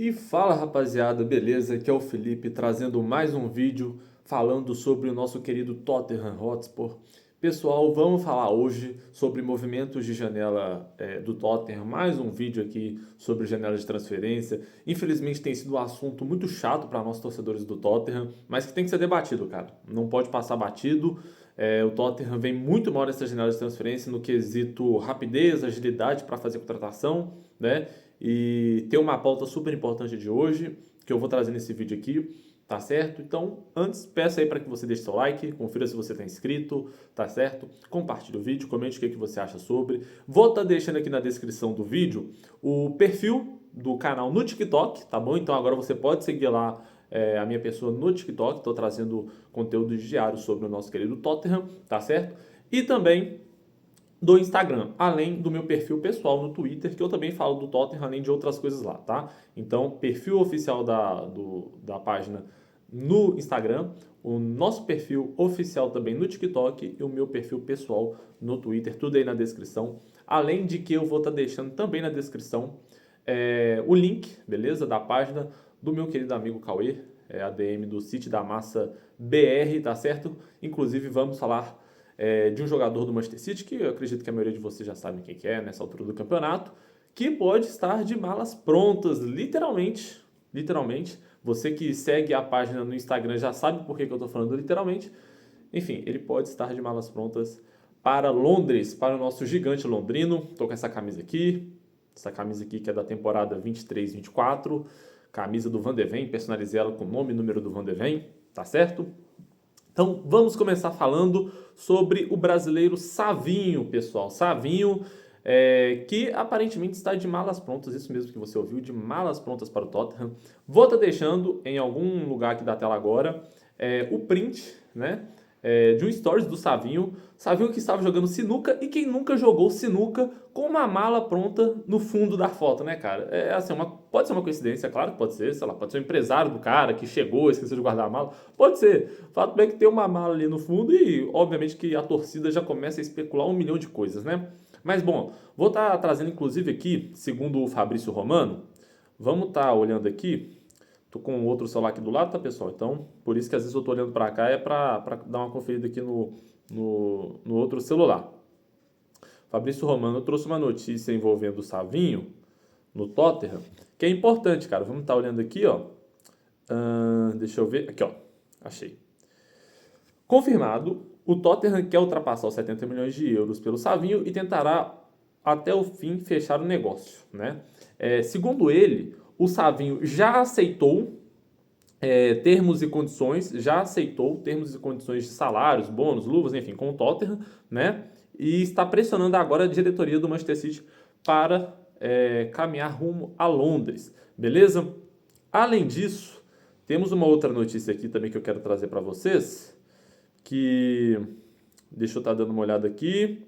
E fala rapaziada, beleza? Aqui é o Felipe trazendo mais um vídeo falando sobre o nosso querido Tottenham Hotspur. Pessoal, vamos falar hoje sobre movimentos de janela do Tottenham, mais um vídeo aqui sobre janela de transferência. Infelizmente tem sido um assunto muito chato para nós torcedores do Tottenham, mas que tem que ser debatido, cara. Não pode passar batido. O Tottenham vem muito mal nessa janela de transferência no quesito rapidez, agilidade para fazer contratação, né? E tem uma pauta super importante de hoje que eu vou trazer nesse vídeo aqui, tá certo? Então, antes, peço aí para que você deixe seu like, confira se você está inscrito, tá certo? Compartilhe o vídeo, comente o que você acha sobre. Vou estar deixando aqui na descrição do vídeo o perfil do canal no TikTok, tá bom? Então agora você pode seguir lá a minha pessoa no TikTok, estou trazendo conteúdo diário sobre o nosso querido Tottenham, tá certo? E também do Instagram, além do meu perfil pessoal no Twitter, que eu também falo do Tottenham, além de outras coisas lá, tá? Então, perfil oficial da página no Instagram, o nosso perfil oficial também no TikTok e o meu perfil pessoal no Twitter, tudo aí na descrição. Além de que eu vou estar deixando também na descrição o link, beleza? Da página do meu querido amigo Cauê, ADM do City da Massa BR, tá certo? Inclusive, vamos falar de um jogador do Manchester City, que eu acredito que a maioria de vocês já sabe quem que é nessa altura do campeonato, que pode estar de malas prontas, literalmente. Literalmente. Você que segue a página no Instagram já sabe por que eu estou falando literalmente. Enfim, ele pode estar de malas prontas para Londres, para o nosso gigante londrino. Estou com essa camisa aqui que é da temporada 23-24, camisa do Van de Ven, personalizei ela com o nome e número do Van de Ven, tá certo? Então, vamos começar falando sobre o brasileiro Savinho, pessoal. Savinho, que aparentemente está de malas prontas, isso mesmo que você ouviu, de malas prontas para o Tottenham. Vou estar deixando em algum lugar aqui da tela agora o print, né? De um stories do Savinho. Savinho que estava jogando sinuca e quem nunca jogou sinuca com uma mala pronta no fundo da foto, né, cara? Assim, pode ser uma coincidência, claro que pode ser, sei lá, pode ser um empresário do cara que chegou, esqueceu de guardar a mala, pode ser. O fato é que tem uma mala ali no fundo e, obviamente, que a torcida já começa a especular um milhão de coisas, né? Mas, bom, vou estar trazendo, inclusive, aqui, segundo o Fabrício Romano, vamos estar olhando aqui. Tô com outro celular aqui do lado, tá, pessoal? Então, por isso que às vezes eu tô olhando para cá, para dar uma conferida aqui no outro celular. Fabrício Romano trouxe uma notícia envolvendo o Savinho no Tottenham, que é importante, cara. Vamos estar olhando aqui, ó. Deixa eu ver. Aqui, ó. Achei. Confirmado, o Tottenham quer ultrapassar os 70 milhões de euros pelo Savinho e tentará até o fim fechar o negócio, né? Segundo ele, o Savinho já aceitou termos e condições, de salários, bônus, luvas, enfim, com o Tottenham, né? E está pressionando agora a diretoria do Manchester City para caminhar rumo a Londres, beleza? Além disso, temos uma outra notícia aqui também que eu quero trazer para vocês, que deixa eu estar dando uma olhada aqui.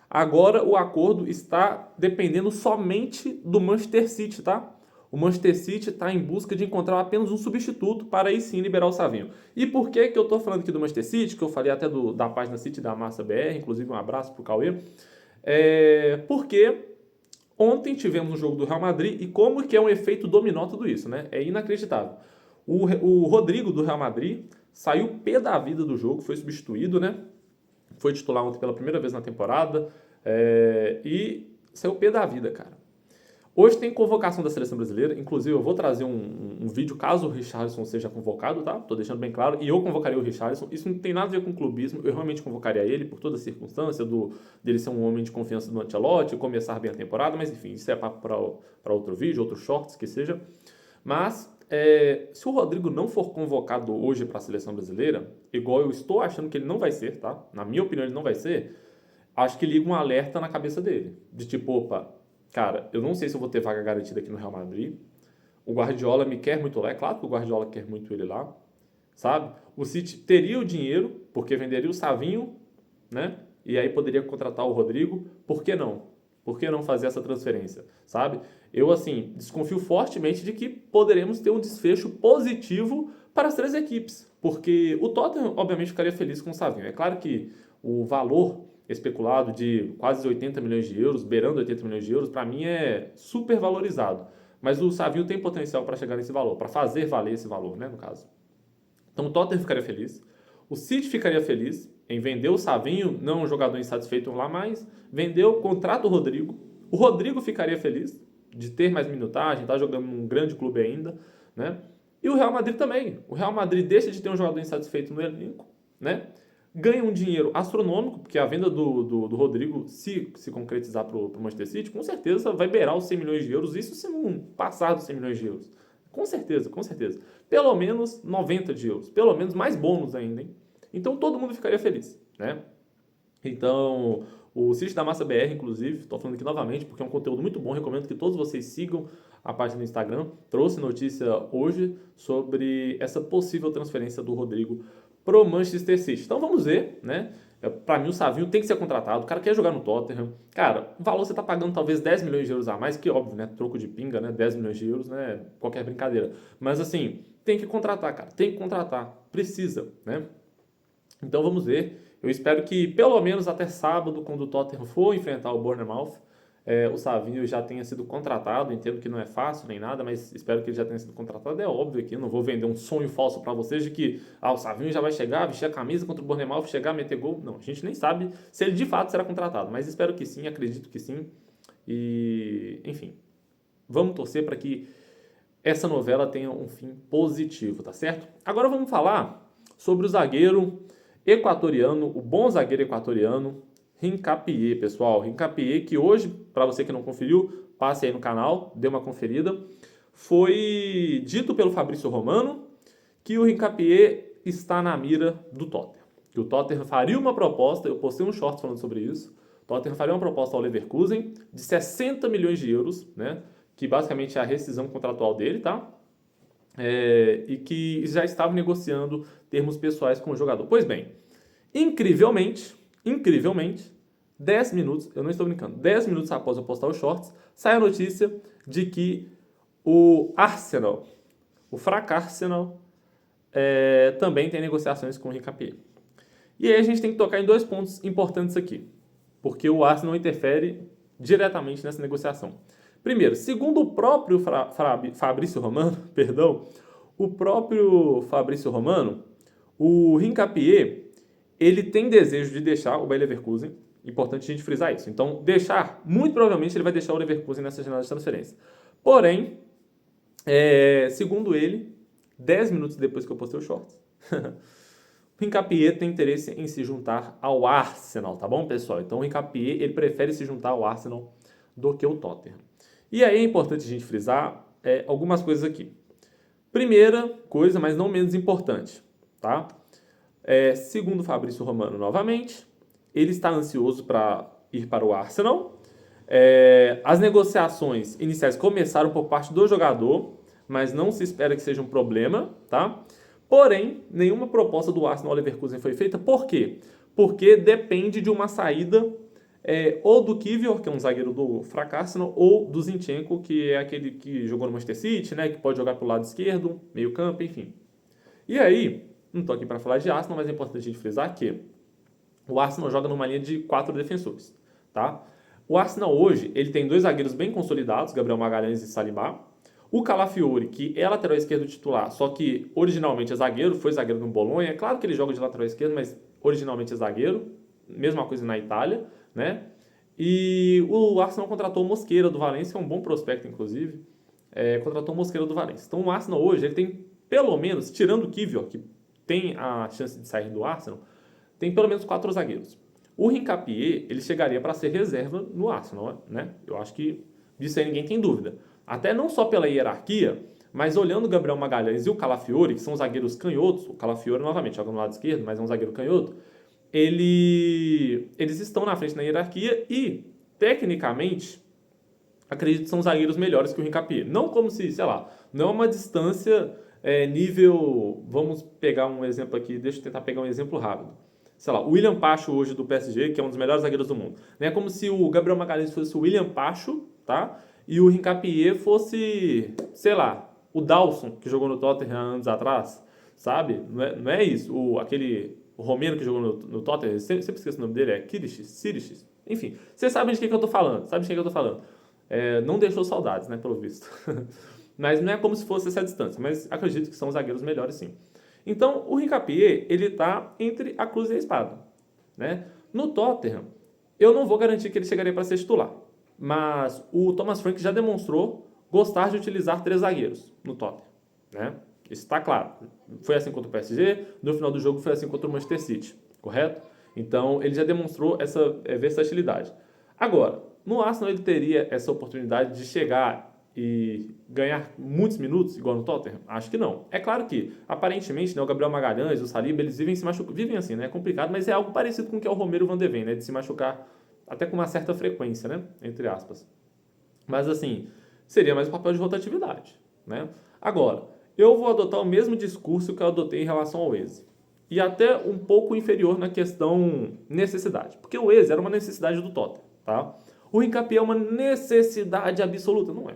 Agora o acordo está dependendo somente do Manchester City, tá? O Manchester City está em busca de encontrar apenas um substituto para aí sim liberar o Savinho. E por que eu estou falando aqui do Manchester City, que eu falei até da página City da Massa BR, inclusive um abraço para o Cauê, porque ontem tivemos um jogo do Real Madrid e como que é um efeito dominó tudo isso, né? É inacreditável. O Rodrigo do Real Madrid saiu pé da vida do jogo, foi substituído, né? Foi titular ontem pela primeira vez na temporada e saiu pé da vida, cara. Hoje tem convocação da seleção brasileira, inclusive eu vou trazer um vídeo caso o Richarlison seja convocado, tá? Tô deixando bem claro, e eu convocaria o Richarlison. Isso não tem nada a ver com clubismo, eu realmente convocaria ele por toda a circunstância dele ser um homem de confiança do Ancelotti, começar bem a temporada, mas enfim, isso é papo para outro vídeo, outros shorts que seja. Mas se o Rodrigo não for convocado hoje para a seleção brasileira, igual eu estou achando que ele não vai ser, tá? Na minha opinião ele não vai ser, acho que liga um alerta na cabeça dele, de tipo, opa, cara, eu não sei se eu vou ter vaga garantida aqui no Real Madrid. O Guardiola me quer muito lá. É claro que o Guardiola quer muito ele lá, sabe? O City teria o dinheiro, porque venderia o Savinho, né? E aí poderia contratar o Rodrigo. Por que não? Por que não fazer essa transferência, sabe? Eu, assim, desconfio fortemente de que poderemos ter um desfecho positivo para as três equipes. Porque o Tottenham, obviamente, ficaria feliz com o Savinho. É claro que o valor especulado de quase 80 milhões de euros, beirando 80 milhões de euros, para mim é super valorizado. Mas o Savinho tem potencial para chegar nesse valor, para fazer valer esse valor, né, no caso. Então o Tottenham ficaria feliz, o City ficaria feliz em vender o Savinho, não um jogador insatisfeito lá mais, vendeu, contrata o Rodrigo ficaria feliz de ter mais minutagem, tá jogando num grande clube ainda, né? E o Real Madrid também. O Real Madrid deixa de ter um jogador insatisfeito no elenco, né? Ganha um dinheiro astronômico, porque a venda do Rodrigo, se concretizar para o Manchester City, com certeza vai beirar os 100 milhões de euros, isso se não passar dos 100 milhões de euros. Com certeza, com certeza. Pelo menos 90 de euros, pelo menos mais bônus ainda, hein? Então todo mundo ficaria feliz, né? Então, o Sítio da Massa BR, inclusive, estou falando aqui novamente porque é um conteúdo muito bom, recomendo que todos vocês sigam a página do Instagram. Trouxe notícia hoje sobre essa possível transferência do Rodrigo pro Manchester City. Então vamos ver, né? Para mim o Savinho tem que ser contratado, o cara quer jogar no Tottenham. Cara, o valor você tá pagando talvez 10 milhões de euros a mais, que óbvio, né? Troco de pinga, né? 10 milhões de euros, né? Qualquer brincadeira. Mas assim, tem que contratar, cara. Tem que contratar. Precisa, né? Então vamos ver. Eu espero que pelo menos até sábado, quando o Tottenham for enfrentar o Bournemouth, o Savinho já tenha sido contratado. Entendo que não é fácil nem nada, mas espero que ele já tenha sido contratado. É óbvio que eu não vou vender um sonho falso para vocês de que o Savinho já vai chegar, vestir a camisa contra o Bournemouth, chegar, meter gol. Não, a gente nem sabe se ele de fato será contratado, mas espero que sim, acredito que sim. E, enfim, vamos torcer para que essa novela tenha um fim positivo, tá certo? Agora vamos falar sobre o zagueiro equatoriano, o bom zagueiro equatoriano, Hincapié, pessoal. Hincapié, que hoje, para você que não conferiu, passe aí no canal, dê uma conferida. Foi dito pelo Fabrício Romano que o Hincapié está na mira do Tottenham. Que o Tottenham faria uma proposta, eu postei um short falando sobre isso, o Tottenham faria uma proposta ao Leverkusen de 60 milhões de euros, né? Que basicamente é a rescisão contratual dele, tá? E que já estava negociando termos pessoais com o jogador. Pois bem, incrivelmente, 10 minutos, eu não estou brincando, 10 minutos após eu postar os shorts, sai a notícia de que o Arsenal, o fraco Arsenal, também tem negociações com o Hincapié. E aí a gente tem que tocar em dois pontos importantes aqui, porque o Arsenal interfere diretamente nessa negociação. Primeiro, segundo o próprio Fabrício Romano, o Hincapié, ele tem desejo de deixar o Bayer Leverkusen, importante a gente frisar isso. Então, muito provavelmente ele vai deixar o Leverkusen nessa janela de transferência. Porém, segundo ele, 10 minutos depois que eu postei o shorts, o Hincapié tem interesse em se juntar ao Arsenal, tá bom, pessoal? Então, o Hincapié, ele prefere se juntar ao Arsenal do que o Tottenham. E aí é importante a gente frisar algumas coisas aqui. Primeira coisa, mas não menos importante, tá? Segundo o Fabrício Romano, novamente, ele está ansioso para ir para o Arsenal. As negociações iniciais começaram por parte do jogador, mas não se espera que seja um problema, tá? Porém, nenhuma proposta do Arsenal ao Leverkusen foi feita. Por quê? Porque depende de uma saída ou do Kivior, que é um zagueiro do Arsenal, ou do Zinchenko, que é aquele que jogou no Manchester City, né, que pode jogar pro lado esquerdo, meio campo, enfim. E aí, não estou aqui para falar de Arsenal, mas é importante a gente frisar que o Arsenal joga numa linha de 4 defensores, tá? O Arsenal hoje, ele tem 2 zagueiros bem consolidados, Gabriel Magalhães e Saliba. O Calafiori, que é lateral esquerdo titular, só que originalmente é zagueiro, foi zagueiro no Bolonha. É claro que ele joga de lateral esquerdo, mas originalmente é zagueiro. Mesma coisa na Itália, né? E o Arsenal contratou o Mosquera do Valência, que é um bom prospecto, inclusive. Contratou o Mosquera do Valência. Então o Arsenal hoje, ele tem pelo menos, tirando o Kivior, que tem a chance de sair do Arsenal, tem pelo menos 4 zagueiros. O Hincapié, ele chegaria para ser reserva no Arsenal, né? Eu acho que disso aí ninguém tem dúvida. Até não só pela hierarquia, mas olhando o Gabriel Magalhães e o Calafiori, que são zagueiros canhotos, o Calafiori novamente joga no lado esquerdo, mas é um zagueiro canhoto, eles estão na frente na hierarquia e, tecnicamente, acredito que são zagueiros melhores que o Hincapié. Não como se, sei lá, não é uma distância nível... Vamos pegar um exemplo aqui, deixa eu tentar pegar um exemplo rápido. Sei lá, o William Pacho hoje do PSG, que é um dos melhores zagueiros do mundo. Não é como se o Gabriel Magalhães fosse o William Pacho, tá? E o Hincapié fosse, sei lá, o Dawson, que jogou no Tottenham anos atrás, sabe? Não é isso. O romeno que jogou no Tottenham, sempre esqueço o nome dele, é Sirichis. Enfim, vocês sabem de quem que eu tô falando. Não deixou saudades, né, pelo visto. Mas não é como se fosse essa distância, mas acredito que são zagueiros melhores sim. Então, o Hincapié, ele está entre a cruz e a espada, né? No Tottenham, eu não vou garantir que ele chegaria para ser titular, mas o Thomas Frank já demonstrou gostar de utilizar 3 zagueiros no Tottenham, né? Isso está claro. Foi assim contra o PSG, no final do jogo foi assim contra o Manchester City, correto? Então, ele já demonstrou essa versatilidade. Agora, no Arsenal ele teria essa oportunidade de chegar e ganhar muitos minutos, igual no Tottenham? Acho que não. É claro que, aparentemente, né, o Gabriel Magalhães, o Saliba, eles vivem se machucando. Vivem assim, né? É complicado, mas é algo parecido com o que é o Romero Van de Ven, né? De se machucar até com uma certa frequência, né? Entre aspas. Mas, assim, seria mais um papel de rotatividade, né? Agora, eu vou adotar o mesmo discurso que eu adotei em relação ao Eze. E até um pouco inferior na questão necessidade. Porque o Eze era uma necessidade do Tottenham, tá? O Hincapié é uma necessidade absoluta. Não é.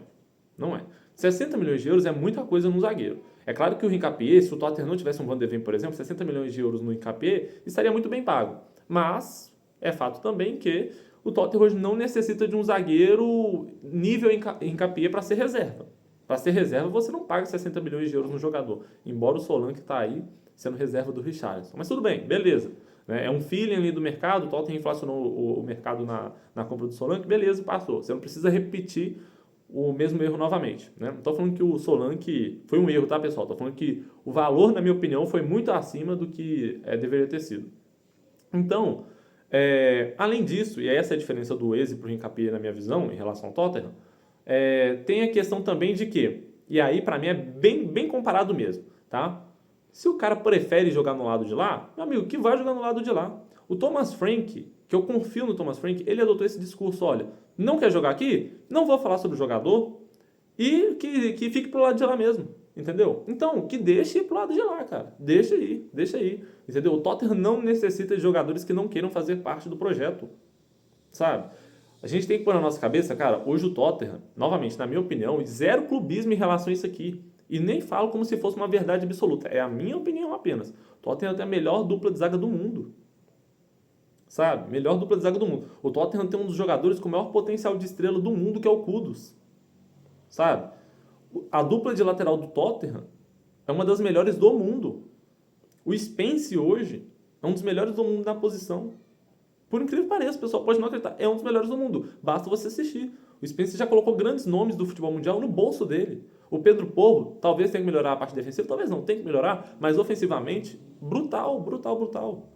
Não é. 60 milhões de euros é muita coisa no zagueiro. É claro que o Hincapié, se o Tottenham não tivesse um Van de Ven, por exemplo, 60 milhões de euros no Hincapié estaria muito bem pago. Mas é fato também que o Tottenham hoje não necessita de um zagueiro nível Hincapié para ser reserva. Para ser reserva, você não paga 60 milhões de euros no jogador. Embora o Solanke está aí sendo reserva do Richarlison. Mas tudo bem, beleza. É um feeling ali do mercado, o Tottenham inflacionou o mercado na compra do Solanke, beleza, passou. Você não precisa repetir o mesmo erro novamente. Né? Não estou falando que o Solanke foi um erro, tá, pessoal? Estou falando que o valor, na minha opinião, foi muito acima do que deveria ter sido. Então, além disso, e essa é a diferença do Eze para o Hincapié na minha visão, em relação ao Tottenham, tem a questão também de que, e aí para mim é bem comparado mesmo, tá? Se o cara prefere jogar no lado de lá, meu amigo, que vai jogar no lado de lá. O Thomas Frank, que eu confio no Thomas Frank, ele adotou esse discurso, olha, não quer jogar aqui? Não vou falar sobre o jogador e que fique pro lado de lá mesmo, entendeu? Então, que deixe ir pro lado de lá, cara. Deixa aí, entendeu? O Tottenham não necessita de jogadores que não queiram fazer parte do projeto, sabe? A gente tem que pôr na nossa cabeça, cara, hoje o Tottenham, novamente, na minha opinião, zero clubismo em relação a isso aqui. E nem falo como se fosse uma verdade absoluta. É a minha opinião apenas. O Tottenham tem a melhor dupla de zaga do mundo. Sabe? Melhor dupla de zaga do mundo. O Tottenham tem um dos jogadores com o maior potencial de estrela do mundo, que é o Kudus. Sabe? A dupla de lateral do Tottenham é uma das melhores do mundo. O Spence hoje é um dos melhores do mundo na posição. Por incrível que pareça, o pessoal pode não acreditar. É um dos melhores do mundo. Basta você assistir. O Spence já colocou grandes nomes do futebol mundial no bolso dele. O Pedro Porro talvez tenha que melhorar a parte defensiva, talvez não, tem que melhorar, mas ofensivamente, brutal.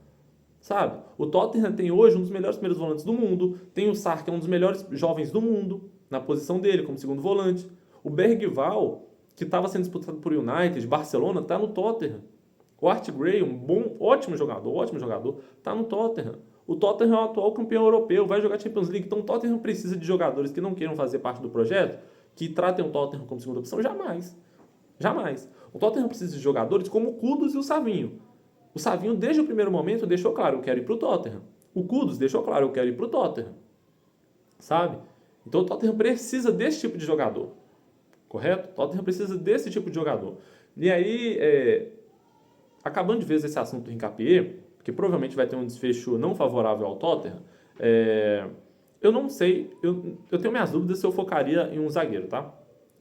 Sabe? O Tottenham tem hoje um dos melhores primeiros volantes do mundo, tem o Sarr, que é um dos melhores jovens do mundo, na posição dele, como segundo volante. O Bergvall, que estava sendo disputado por United, Barcelona, está no Tottenham. O Art Gray, ótimo jogador, está no Tottenham. O Tottenham é o atual campeão europeu, vai jogar Champions League, então o Tottenham precisa de jogadores que não queiram fazer parte do projeto, que tratem o Tottenham como segunda opção, jamais. O Tottenham precisa de jogadores como o Kudus e o Savinho. O Savinho, desde o primeiro momento, deixou claro, eu quero ir para o Tottenham. O Kudus deixou claro, eu quero ir para o Tottenham. Sabe? Então o Tottenham precisa desse tipo de jogador. Correto? O Tottenham precisa desse tipo de jogador. E aí, acabando de ver esse assunto do Hincapié, que provavelmente vai ter um desfecho não favorável ao Tottenham, eu não sei, eu tenho minhas dúvidas se eu focaria em um zagueiro, tá?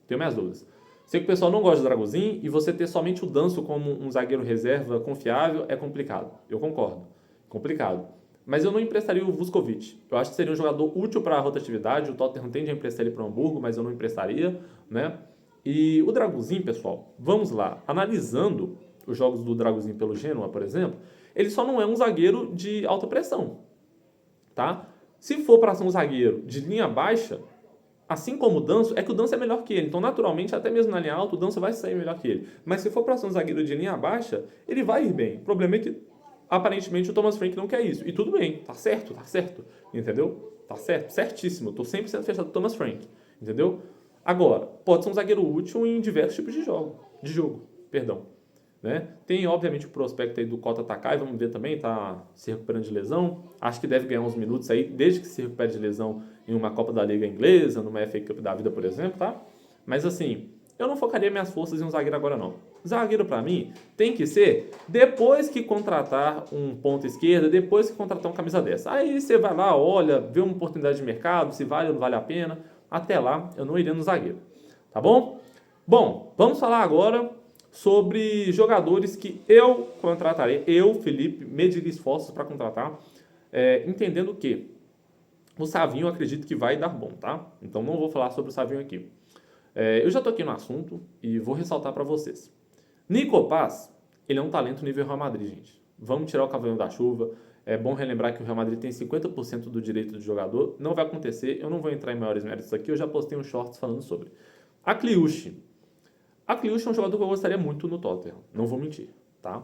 Tenho minhas dúvidas. Sei que o pessoal não gosta do Dragusin e você ter somente o Danso como um zagueiro reserva confiável é complicado. Eu concordo. Complicado. Mas eu não emprestaria o Vuskovic. Eu acho que seria um jogador útil para a rotatividade. O Tottenham tende a emprestar ele para o Hamburgo, mas eu não emprestaria, né? E o Dragusin, pessoal, vamos lá. Analisando os jogos do Dragusin pelo Genoa, por exemplo, ele só não é um zagueiro de alta pressão, tá? Se for para ser um zagueiro de linha baixa, assim como o Danso, é que o Danso é melhor que ele. Então, naturalmente, até mesmo na linha alta, o Danso vai sair melhor que ele. Mas se for para ser um zagueiro de linha baixa, ele vai ir bem. O problema é que, aparentemente, o Thomas Frank não quer isso. E tudo bem, tá certo. Entendeu? Tá certo, certíssimo. Eu tô 100% fechado com o Thomas Frank. Entendeu? Agora, pode ser um zagueiro útil em diversos tipos de jogo. Né? Tem, obviamente, o prospecto aí do Kota Takai, vamos ver também, tá se recuperando de lesão. Acho que deve ganhar uns minutos aí, desde que se recupere de lesão em uma Copa da Liga Inglesa, numa FA Cup da vida, por exemplo, tá? Mas assim, eu não focaria minhas forças em um zagueiro agora, não. Zagueiro, para mim, tem que ser depois que contratar um ponta esquerda, depois que contratar um camisa 10. Aí você vai lá, olha, vê uma oportunidade de mercado, se vale ou não vale a pena. Até lá, eu não iria no zagueiro. Tá bom? Bom, vamos falar agora sobre jogadores que eu contrataria. Eu, Felipe, mediria esforços para contratar, entendendo que o Savinho eu acredito que vai dar bom, tá? Então não vou falar sobre o Savinho aqui. Eu já toquei no assunto e vou ressaltar para vocês. Nico Paz, ele é um talento nível Real Madrid, gente. Vamos tirar o cavalinho da chuva. É bom relembrar que o Real Madrid tem 50% do direito de jogador. Não vai acontecer, eu não vou entrar em maiores méritos aqui, eu já postei um shorts falando sobre. A Kliushi. A Kliushi é um jogador que eu gostaria muito no Tottenham, não vou mentir, tá?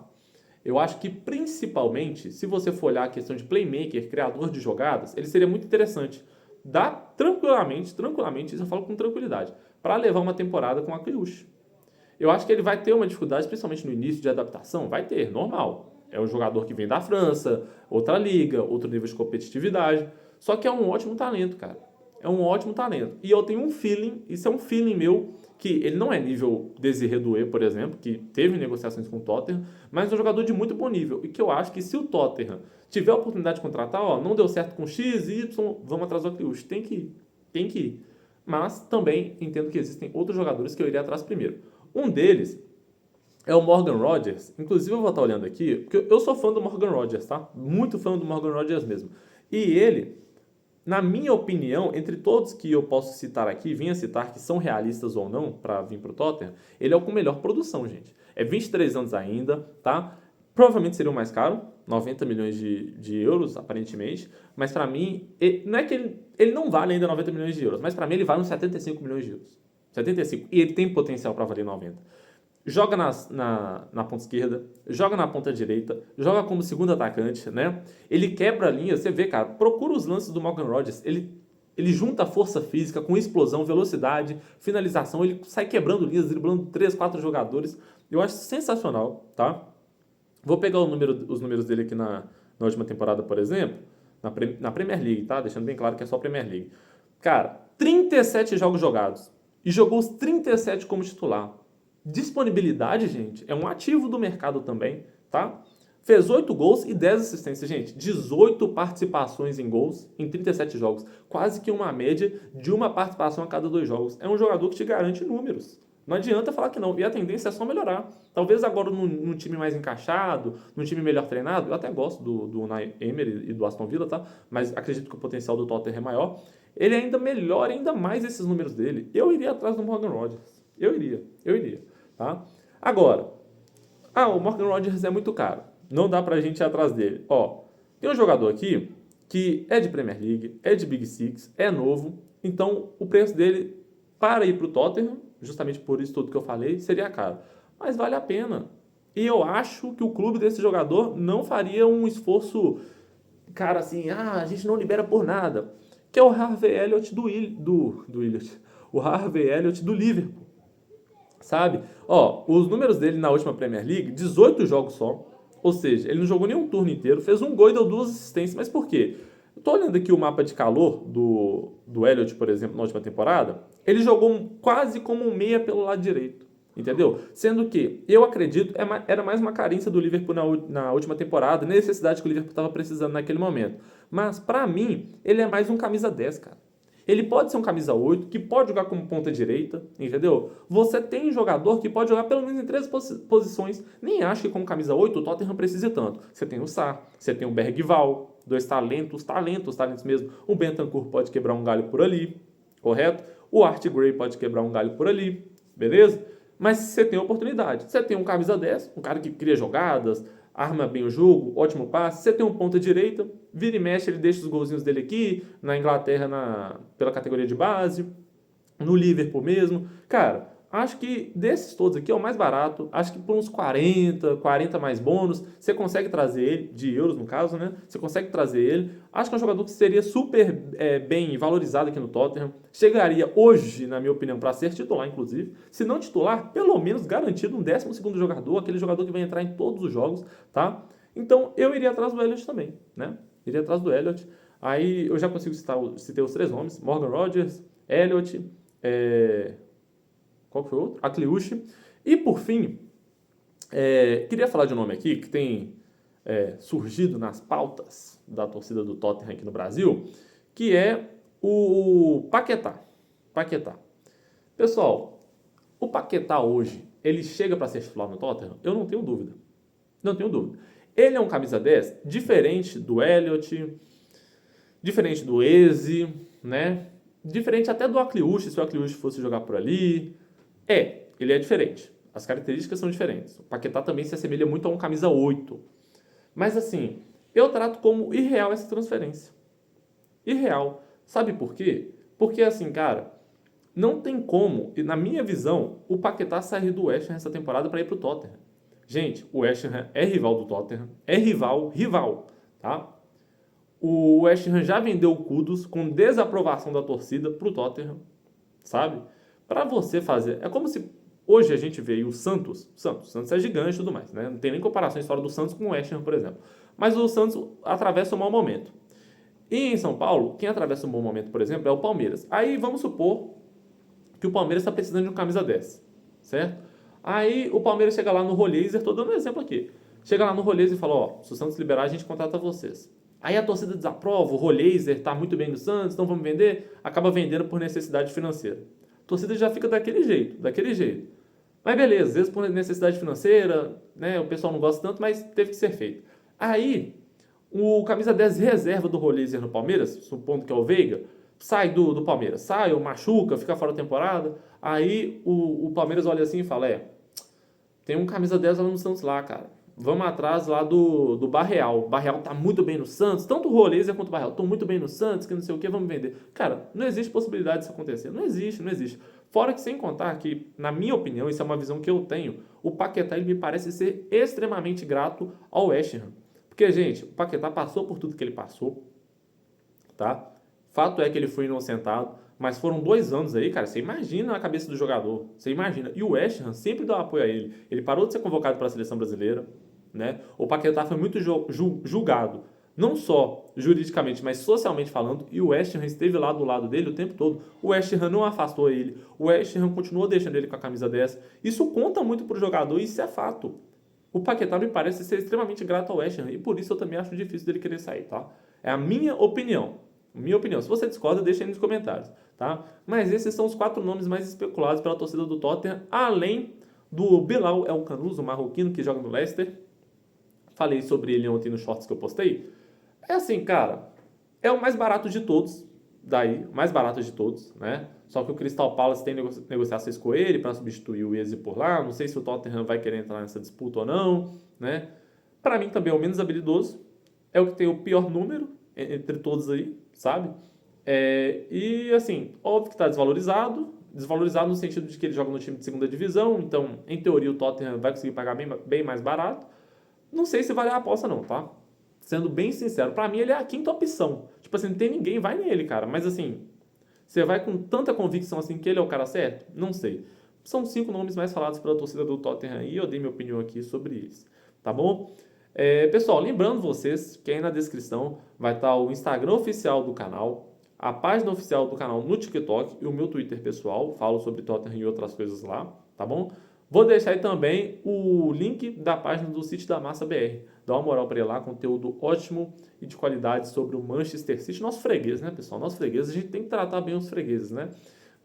Eu acho que principalmente, se você for olhar a questão de playmaker, criador de jogadas, ele seria muito interessante. Dá tranquilamente, isso eu falo com tranquilidade, para levar uma temporada com a Kliushi. Eu acho que ele vai ter uma dificuldade, principalmente no início de adaptação, vai ter, normal. É um jogador que vem da França, outra liga, outro nível de competitividade, só que é um ótimo talento, cara. É um ótimo talento. E eu tenho um feeling, isso é um feeling meu, que ele não é nível Désiré Doué, por exemplo, que teve negociações com o Tottenham, mas é um jogador de muito bom nível. E que eu acho que se o Tottenham tiver a oportunidade de contratar, ó, não deu certo com X, Y, vamos atrás do Kliushi. Tem que ir. Tem que ir. Mas também entendo que existem outros jogadores que eu iria atrás primeiro. Um deles é o Morgan Rodgers. Inclusive eu vou estar olhando aqui, porque eu sou fã do Morgan Rodgers, tá? Muito fã do Morgan Rodgers mesmo. E ele, na minha opinião, entre todos que eu posso citar aqui, vinha citar que são realistas ou não para vir para o Tottenham, ele é o com melhor produção, gente. É 23 anos ainda, tá? Provavelmente seria o mais caro, 90 milhões de euros, aparentemente. Mas para mim, não é que ele não vale ainda 90 milhões de euros, mas para mim ele vale uns 75 milhões de euros. 75. E ele tem potencial para valer 90. Joga na ponta esquerda, joga na ponta direita, joga como segundo atacante, né? Ele quebra a linha, você vê, cara, procura os lances do Morgan Rodgers, ele junta força física com explosão, velocidade, finalização, ele sai quebrando linhas, driblando 3, 4 jogadores. Eu acho sensacional, tá? Vou pegar os números dele aqui na última temporada, por exemplo, na Premier League, tá? Deixando bem claro que é só Premier League. Cara, 37 jogos jogados e jogou os 37 como titular. Disponibilidade, gente, é um ativo do mercado também, tá? Fez 8 gols e 10 assistências, gente. 18 participações em gols em 37 jogos. Quase que uma média de uma participação a cada 2 jogos. É um jogador que te garante números. Não adianta falar que não. E a tendência é só melhorar. Talvez agora num time mais encaixado, num time melhor treinado. Eu até gosto do Unai Emery e do Aston Villa, tá? Mas acredito que o potencial do Tottenham é maior. Ele ainda melhora ainda mais esses números dele. Eu iria atrás do Morgan Rodgers. Eu iria. Tá? Agora, o Morgan Rodgers é muito caro. Não dá pra gente ir atrás dele. Ó, tem um jogador aqui que é de Premier League, é de Big Six, é novo. Então, o preço dele para ir pro Tottenham, justamente por isso tudo que eu falei, seria caro. Mas vale a pena. E eu acho que o clube desse jogador não faria um esforço, cara, assim, a gente não libera por nada. Que é o Harvey Elliott do Elliott. O Harvey Elliott do Liverpool. Sabe? Ó, os números dele na última Premier League, 18 jogos só. Ou seja, ele não jogou nem um turno inteiro, fez um gol e deu 2 assistências. Mas por quê? Eu tô olhando aqui o mapa de calor do Elliott, por exemplo, na última temporada. Ele jogou quase como um meia pelo lado direito. Entendeu? Sendo que, eu acredito, era mais uma carência do Liverpool na última temporada, necessidade que o Liverpool estava precisando naquele momento. Mas, pra mim, ele é mais um camisa 10, cara. Ele pode ser um camisa 8, que pode jogar como ponta direita, entendeu? Você tem um jogador que pode jogar pelo menos em 3 posições. Nem acho que como camisa 8 o Tottenham precise tanto. Você tem o Sarr, você tem o Bergvall, 2 talentos mesmo. O Bentancur pode quebrar um galho por ali, correto? O Art Gray pode quebrar um galho por ali, beleza? Mas você tem oportunidade. Você tem um camisa 10, um cara que cria jogadas, arma bem o jogo, ótimo passe. Você tem um ponta direita, vira e mexe, ele deixa os golzinhos dele aqui, na Inglaterra pela categoria de base, no Liverpool mesmo. Cara, acho que desses todos aqui é o mais barato. Acho que por uns 40 mais bônus, você consegue trazer ele, de euros no caso, né? Você consegue trazer ele. Acho que é um jogador que seria super bem valorizado aqui no Tottenham. Chegaria hoje, na minha opinião, para ser titular, inclusive. Se não titular, pelo menos garantido um 12º jogador, aquele jogador que vai entrar em todos os jogos, tá? Então, eu iria atrás do Elliott também, né? Iria atrás do Elliott. Aí, eu já consigo citar os 3 nomes. Morgan Rodgers, Elliott, qual que foi o outro? A Kliushi. E, por fim, queria falar de um nome aqui que tem surgido nas pautas da torcida do Tottenham aqui no Brasil, que é o Paquetá. Paquetá. Pessoal, o Paquetá hoje, ele chega para ser titular no Tottenham? Eu não tenho dúvida. Não tenho dúvida. Ele é um camisa 10 diferente do Elliott, diferente do Eze, né? Diferente até do Akliush, se o Akliush fosse jogar por ali. Ele é diferente. As características são diferentes. O Paquetá também se assemelha muito a um camisa 8. Mas assim, eu trato como irreal essa transferência. Irreal. Sabe por quê? Porque assim, cara, não tem como, e na minha visão, o Paquetá sair do West Ham essa temporada para ir pro Tottenham. Gente, o West Ham é rival do Tottenham. É rival, tá? O West Ham já vendeu o Kudus com desaprovação da torcida pro Tottenham, sabe? Para você fazer... É como se hoje a gente vê o Santos é gigante e tudo mais, né? Não tem nem comparação a história do Santos com o West Ham, por exemplo. Mas o Santos atravessa um mau momento. E em São Paulo, quem atravessa um bom momento, por exemplo, é o Palmeiras. Aí vamos supor que o Palmeiras está precisando de um camisa 10, certo? Aí o Palmeiras chega lá no Rolheiser, estou dando um exemplo aqui. Chega lá no Rolheiser e fala, ó, se o Santos liberar, a gente contrata vocês. Aí a torcida desaprova, o Rolheiser está muito bem no Santos, então vamos vender. Acaba vendendo por necessidade financeira. A torcida já fica daquele jeito. Mas beleza, às vezes por necessidade financeira, né, o pessoal não gosta tanto, mas teve que ser feito. Aí, o camisa 10 reserva do Rolheiser no Palmeiras, supondo que é o Veiga, sai do Palmeiras, sai ou machuca, fica fora da temporada. Aí o Palmeiras olha assim e fala, tem um camisa 10 lá no Santos lá, cara. Vamos atrás lá do Barreal. O Barreal tá muito bem no Santos, tanto o Rolheiser quanto o Barreal estão muito bem no Santos, que não sei o que, vamos vender. Cara, não existe possibilidade disso acontecer. Não existe. Fora que, sem contar que, na minha opinião, isso é uma visão que eu tenho, o Paquetá ele me parece ser extremamente grato ao West Ham. Porque, gente, o Paquetá passou por tudo que ele passou, tá? Fato é que ele foi inocentado, mas foram 2 anos aí, cara, você imagina a cabeça do jogador, você imagina. E o West Ham sempre deu apoio a ele. Ele parou de ser convocado para a seleção brasileira, né? O Paquetá foi muito julgado, não só juridicamente, mas socialmente falando, e o West Ham esteve lá do lado dele o tempo todo. O West Ham não afastou ele, o West Ham continuou deixando ele com a camisa 10. Isso conta muito pro jogador, e isso é fato. O Paquetá me parece ser extremamente grato ao West Ham, e por isso eu também acho difícil dele querer sair, tá? É a minha opinião. Se você discorda, deixa aí nos comentários, tá? Mas esses são os 4 nomes mais especulados pela torcida do Tottenham, além do Bilal El Khanous, o marroquino que joga no Leicester. Falei sobre ele ontem nos shorts que eu postei. É assim, cara, é o mais barato de todos, né? Só que o Crystal Palace tem negociações com ele para substituir o Eze por lá. Não sei se o Tottenham vai querer entrar nessa disputa ou não, né? Para mim também é o menos habilidoso, é o que tem o pior número entre todos aí, sabe? E assim, óbvio que está desvalorizado no sentido de que ele joga no time de segunda divisão, então em teoria o Tottenham vai conseguir pagar bem mais barato. Não sei se vale a aposta não, tá? Sendo bem sincero, pra mim ele é a 5ª opção. Tipo assim, não tem ninguém, vai nele, cara. Mas assim, você vai com tanta convicção assim que ele é o cara certo? Não sei. São 5 nomes mais falados pela torcida do Tottenham e eu dei minha opinião aqui sobre eles, tá bom? Pessoal, lembrando vocês que aí na descrição vai estar o Instagram oficial do canal, a página oficial do canal no TikTok e o meu Twitter pessoal, falo sobre Tottenham e outras coisas lá, tá bom? Vou deixar aí também o link da página do City da Massa BR. Dá uma moral para ele lá, conteúdo ótimo e de qualidade sobre o Manchester City. Nosso freguês, né, pessoal? Nosso freguês, a gente tem que tratar bem os fregueses, né?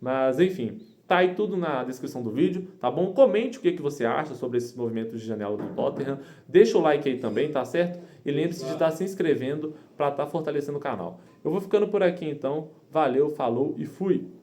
Mas, enfim, tá aí tudo na descrição do vídeo, tá bom? Comente o que você acha sobre esses movimentos de janela do Tottenham. Deixa o like aí também, tá certo? E lembre-se de estar se inscrevendo para estar fortalecendo o canal. Eu vou ficando por aqui, então. Valeu, falou e fui!